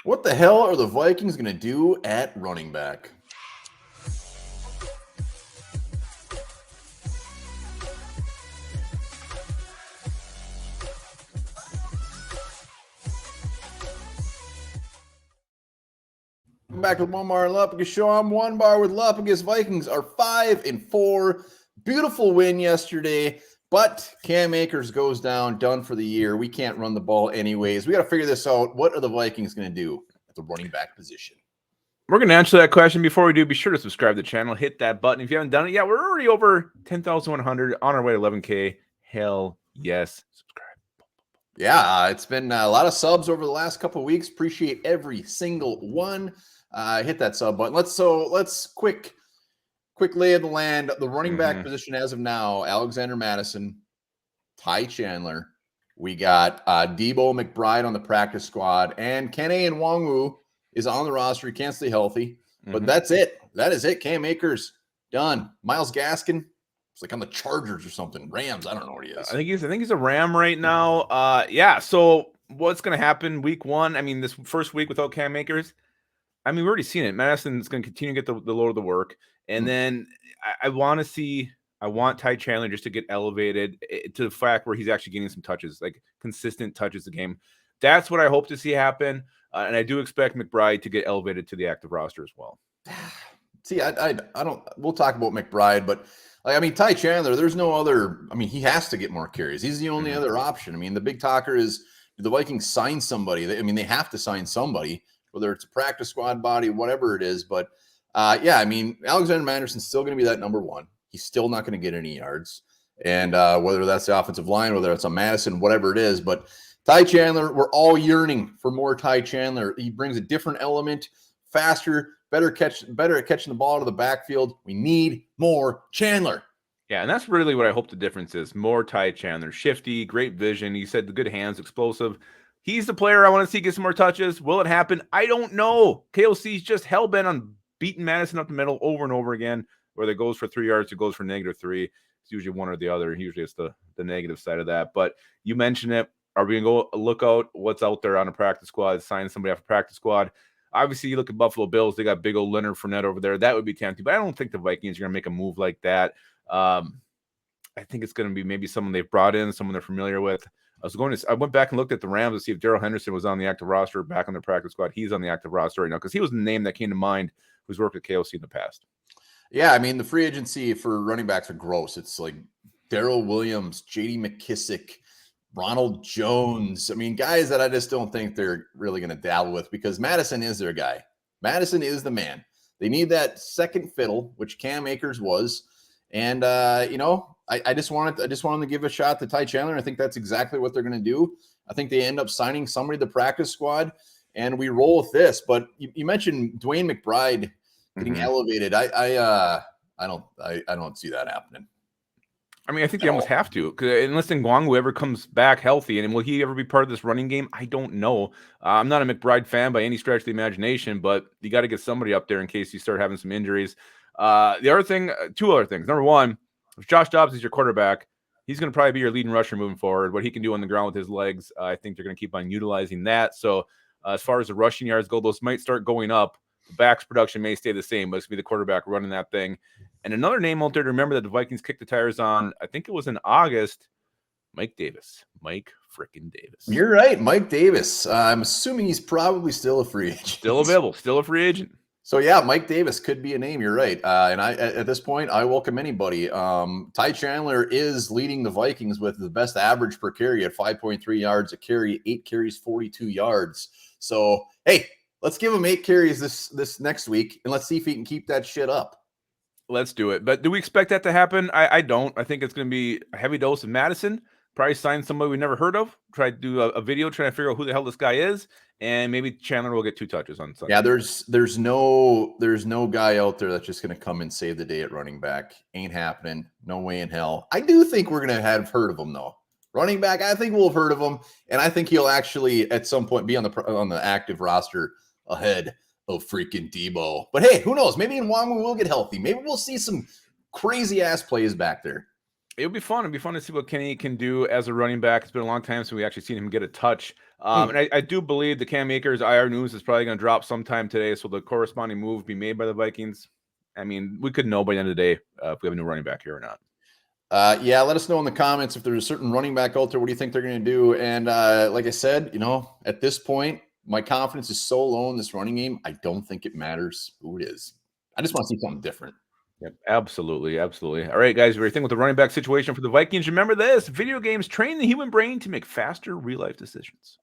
What the hell are the Vikings going to do at running back? Welcome back to the Onebar and Lupagus show. I'm Onebar with Lupagus. Vikings are 5-4. Beautiful win yesterday, but Cam Akers goes down, done for the year. We can't run the ball anyways. We got to figure this out. What are the Vikings going to do at the running back position? We're going to answer that question. Before we do, be sure to subscribe to the channel. Hit that button if you haven't done it yet. We're already over 10,100 on our way to 11K. Hell yes. Subscribe. Yeah, it's been a lot of subs over the last couple of weeks. Appreciate every single one. Hit that sub button. Let's quick lay of the land. The running back position as of now: Alexander Mattison, Ty Chandler. We got Debo McBride on the practice squad, and Kene Nwangwu is on the roster. He can't stay healthy, but that's it. That is it. Cam Akers done. Miles Gaskin. It's like on the Chargers or something. Rams. I don't know what he is. I think he's a Ram right now. Yeah. So what's going to happen week one? I mean, this first week without Cam Akers, I mean, we've already seen it. Madison's going to continue to get the load of the work. And then I want Ty Chandler just to get elevated to the fact where he's actually getting some touches, like consistent touches a game. That's what I hope to see happen. And I do expect McBride to get elevated to the active roster as well. See, I don't, we'll talk about McBride, but like, I mean, Ty Chandler, there's no other, I mean, he has to get more carries. He's the only other option. I mean, the big talker is, do the Vikings sign somebody? They have to sign somebody, whether it's a practice squad body, whatever it is. But yeah, I mean, Alexander Mattison's still going to be that number one. He's still not going to get any yards. And whether that's the offensive line, whether it's a Madison, whatever it is. But Ty Chandler, we're all yearning for more Ty Chandler. He brings a different element, faster, better at catching the ball out of the backfield. We need more Chandler. Yeah, and that's really what I hope the difference is. More Ty Chandler. Shifty, great vision. He said the good hands, explosive. He's the player I want to see get some more touches. Will it happen? I don't know. KOC's just hell-bent on beating Madison up the middle over and over again. Whether it goes for 3 yards, it goes for -3. It's usually one or the other. Usually it's the negative side of that. But you mentioned it. Are we going to go look out what's out there on a practice squad, sign somebody off a practice squad? Obviously, you look at Buffalo Bills, they got big old Leonard Fournette over there. That would be tempting, but I don't think the Vikings are going to make a move like that. I think it's going to be maybe someone they've brought in, someone they're familiar with. I went back and looked at the Rams to see if Darrell Henderson was on the active roster, back on the practice squad. He's on the active roster right now because he was the name that came to mind who's worked at KOC in the past. Yeah, I mean, the free agency for running backs are gross. It's like Darrell Williams, J.D. McKissick, Ronald Jones. I mean, guys that I just don't think they're really going to dabble with because Madison is their guy. Madison is the man. They need that second fiddle, which Cam Akers was. And, I just want them to give a shot to Ty Chandler. I think that's exactly what they're going to do. I think they end up signing somebody to the practice squad, and we roll with this. But you mentioned Dwayne McBride getting elevated. I don't see that happening. I mean, I think they almost have to, because unless Nwangwu ever comes back healthy, and will he ever be part of this running game? I don't know. I'm not a McBride fan by any stretch of the imagination, but you got to get somebody up there in case you start having some injuries. The other thing, two other things. Number one, if Josh Dobbs is your quarterback, he's going to probably be your leading rusher moving forward. What he can do on the ground with his legs, I think they're going to keep on utilizing that. So as far as the rushing yards go, those might start going up. The back's production may stay the same, but it's going to be the quarterback running that thing. And another name out there to remember that the Vikings kicked the tires on, I think it was in August, Mike Davis. Mike frickin' Davis. You're right, Mike Davis. I'm assuming he's probably still a free agent. Still available, still a free agent. So, yeah, Mike Davis could be a name. You're right. And at this point, I welcome anybody. Ty Chandler is leading the Vikings with the best average per carry at 5.3 yards a carry, 8 carries, 42 yards. So, hey, let's give him 8 carries this next week, and let's see if he can keep that shit up. Let's do it. But do we expect that to happen? I don't. I think it's going to be a heavy dose of Madison. Probably sign somebody we never heard of. Try to do a video trying to figure out who the hell this guy is, and maybe Chandler will get 2 touches on Sunday. Yeah, there's no guy out there that's just going to come and save the day at running back. Ain't happening. No way in hell. I do think we're going to have heard of him though. Running back, I think we'll have heard of him, and I think he'll actually at some point be on the active roster ahead of freaking Debo. But hey, who knows? Maybe Nwangwu will get healthy. Maybe we'll see some crazy ass plays back there. It would be fun. It'd be fun to see what Kenny can do as a running back. It's been a long time since we actually seen him get a touch. And I do believe the Cam Akers IR news is probably going to drop sometime today. So the corresponding move be made by the Vikings. I mean, we could know by the end of the day if we have a new running back here or not. Yeah, let us know in the comments if there's a certain running back out there. What do you think they're going to do? And like I said, at this point, my confidence is so low in this running game. I don't think it matters who it is. I just want to see something different. Yep, absolutely, absolutely. All right, guys, everything with the running back situation for the Vikings. Remember this: video games train the human brain to make faster real life decisions.